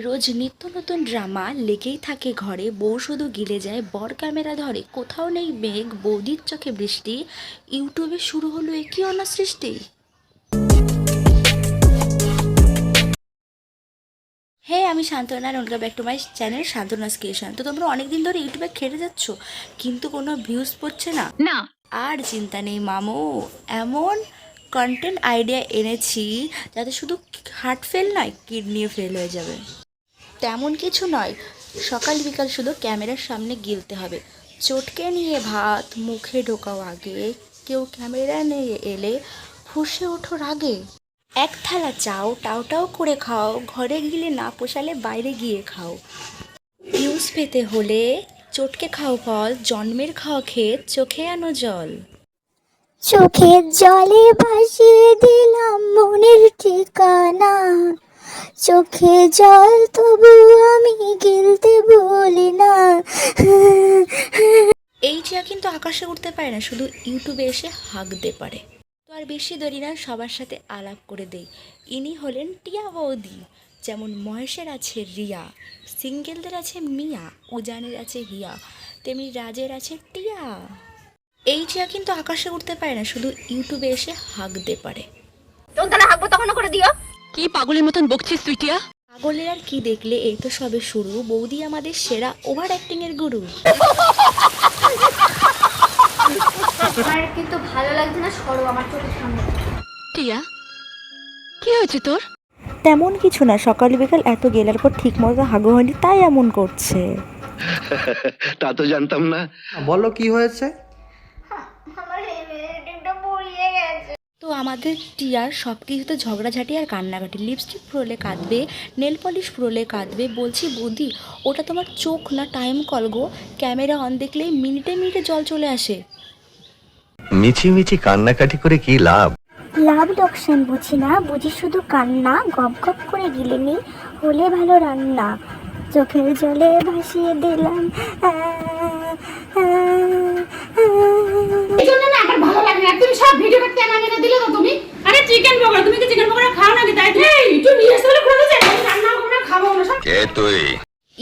রোজ নিত্য নতুন ড্রামা লেগেই থাকে ঘরে, বউ শুধু গিলে যায়, বর ক্যামেরা ধরে, কোথাও নেই মেঘ, বৌদির চোখে বৃষ্টি, ইউটিউবে শুরু হলো একই অনাসৃষ্টি। হ্যাঁ, আমি Santona, welcome back to my channel Santona's creation. তো তোমরা অনেকদিন ধরে ইউটিউবে খেটে যাচ্ছ, কিন্তু কোনো ভিউজ পড়ছে না। না আর চিন্তা নেই মামু, এমন কন্টেন্ট আইডিয়া এনেছি যাতে শুধু হার্ট ফেল নয়, কিডনিও ফেল হয়ে যাবে। তেমন কিছু নয়, সকাল বিকাল শুধু ক্যামেরার সামনে গিলতে হবে। চটকে নিয়ে ভাত মুখে ঢোকাও আগে, কেউ ক্যামেরা নিয়ে এলে ফুঁসে ওঠো রাগে। এক থালা চাও টাও টাও করে খাও, ঘরে গিলে না পোষালে বাইরে গিয়ে খাও। ভিউজ পেতে হলে চটকে খাও ফল, জন্মের খাও ক্ষেত, চোখে আনো জল। চোখের জলে ভাসিয়ে দিলাম মনের ঠিকানা, চোখে জল তবু আমি গিলতে বলি না। এই টিয়া কিন্তু আকাশে উঠতে পারে না, শুধু ইউটিউবে এসে হাঁকতে পারে। তো আর বেশি দেরি না, সবার সাথে আলাপ করে দেই। ইনি হলেন টিয়া বৌদি। যেমন মহেশের আছে রিয়া, সিঙ্গেলদের আছে মিয়া, উজানের আছে হিয়া, তেমনি রাজের আছে টিয়া। এই টিয়া কিন্তু আকাশে উঠতে পারে না, শুধু ইউটিউবে এসে হাঁকতে পারে। তখন তাহলে হাঁকবো তখন করে দিও। কি পাগলের মতন বকছিস তুই টিয়া? পাগলের আর কি দেখলে, এই তো সবে শুরু। বৌদি আমাদের সেরা ওভার অ্যাক্টিং এর গুরু। আমার কিন্তু ভালো লাগছে না, সরো আমার চোখের সামনে। টিয়া কি হয়েছে তোর? তেমন কিছু না, সকাল বিকাল এত গেলার পর ঠিক মতো হাগু হয়নি, তাই এমন করছে। তা তো জানতাম না। বলো কি হয়েছে? আমার লিপস্টিকটা পুড়িয়ে গেছে। তো আমাদের টিয়ার সব কিছুতে ঝগড়াঝাটি আর কান্নাকাটি। লিপস্টিক ফুরোলে কাঁদবে, নেল পলিশ ফুরোলে কাঁদবে। বলছি বৌদি, ওটা তোমার চোখ না time call go, camera on দেখলেই মিনিটে মিনিটে জল চলে আসে। মিছি মিছি কান্নাকাটি করে কি লাভ? লাভ লোকসান বুঝি না, বুঝি শুধু কান্না, গপ গপ করে গিলে নি হলে ভালো রান্না, চোখের জলে ভাসিয়ে দিলাম। এই জন্য না আমার ভালো লাগে না, তুমি সব ভিডিওটা কেন এনে দিলে তো তুমি? আরে চিকেন পকোড়া, তুমি কি চিকেন পকোড়া খাও নাকি? তাই এই একটু নিয়ে এসে বলে করে দিতে, আমি রান্না করব না, খাবো না সব। কে তুই?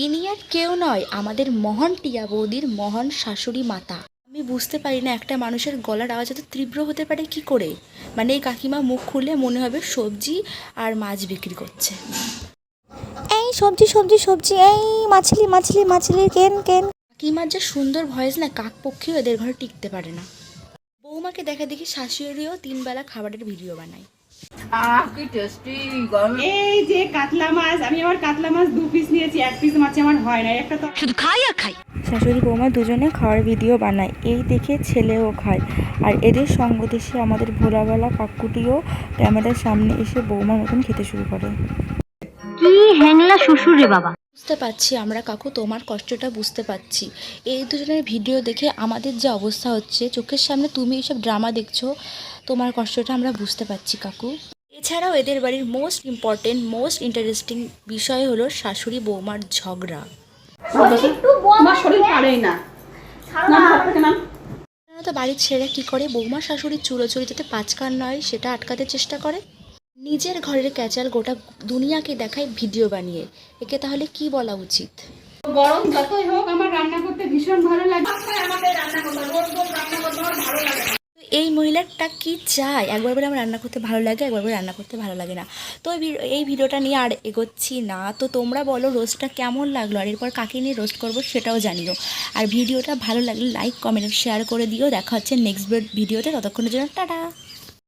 ইনি আর কেউ নয়, আমাদের মহান টিয়া বৌদির মহান শাশুড়ি মাতা। আমি বুঝতে পারি না, একটা মানুষের গলার আওয়াজ এত তীব্র হতে পারে কি করে। মানে এই কাকিমা মুখ খুললে মনে হবে সবজি আর মাছ বিক্রি করছে। এই সবজি সবজি সবজি, এই মাছলি মাছলি মাছলি, কেন কেন। কাকিমার যে সুন্দর ভয়েস না, কাকপক্ষীও এদের ঘরে টিকতে পারে না। বৌমাকে দেখা দেখি শাশুড়িও 3 বেলা খাবারের ভিডিও বানায়। কি টেস্টি গরম। এই যে কাতলা মাছ, আমি আমার কাতলা মাছ 2 পিস নিয়েছি, 1 পিস মাছে আমার হয় না, একটা তো শুধু খাই আর খাই। শাশুড়ি বৌমা দুজনে খাওয়ার ভিডিও বানায়, এই দেখে ছেলেও খায়। আর এদের সঙ্গ দেশে আমাদের ভোলাবেলা কাকুটিও ক্যামেরার সামনে এসে বৌমার মতন খেতে শুরু করে। কি হ্যাংলা শ্বশুর রে বাবা। বুঝতে পারছি আমরা কাকু, তোমার কষ্টটা বুঝতে পারছি। এই দুজনের ভিডিও দেখে আমাদের যে অবস্থা হচ্ছে, চোখের সামনে তুমি এইসব ড্রামা দেখছো, তোমার কষ্টটা আমরা বুঝতে পারছি কাকু। এছাড়াও এদের বাড়ির মোস্ট ইম্পর্টেন্ট, মোস্ট ইন্টারেস্টিং বিষয় হলো শাশুড়ি বৌমার ঝগড়া। আমার শরীর পারেই না। না হাতটাকে নাম। সাধারণত বাড়ির ছেলেরা কী করে, বৌমা শাশুড়ির চুরোচুরি যাতে পাঁচকান নয় সেটা আটকাতে চেষ্টা করে। নিজের ঘরের ক্যাচাল গোটা দুনিয়াকে দেখায় ভিডিও বানিয়ে। একে তাহলে কি বলা উচিত? গরম যতই হোক আমার রান্না করতে ভীষণ ভালো লাগে। আমাদের রান্না করতে রোজ রোজ রান্না করতে আমার ভালো লাগে না। এই মহিলাটা কি চায়, একবার বলে আমার রান্না করতে ভালো লাগে, একবার বলে রান্না করতে ভালো লাগে না। তো এই ভিডিওটা নিয়ে আর এগোচ্ছি না। তো তোমরা বলো রোস্টটা কেমন লাগলো, আর এরপর কাকে নিয়ে রোস্ট করবো সেটাও জানিও। আর ভিডিওটা ভালো লাগলে লাইক কমেন্ট শেয়ার করে দিও। দেখা হচ্ছে নেক্সট ভিডিওতে, ততক্ষণের জন্য টাটা।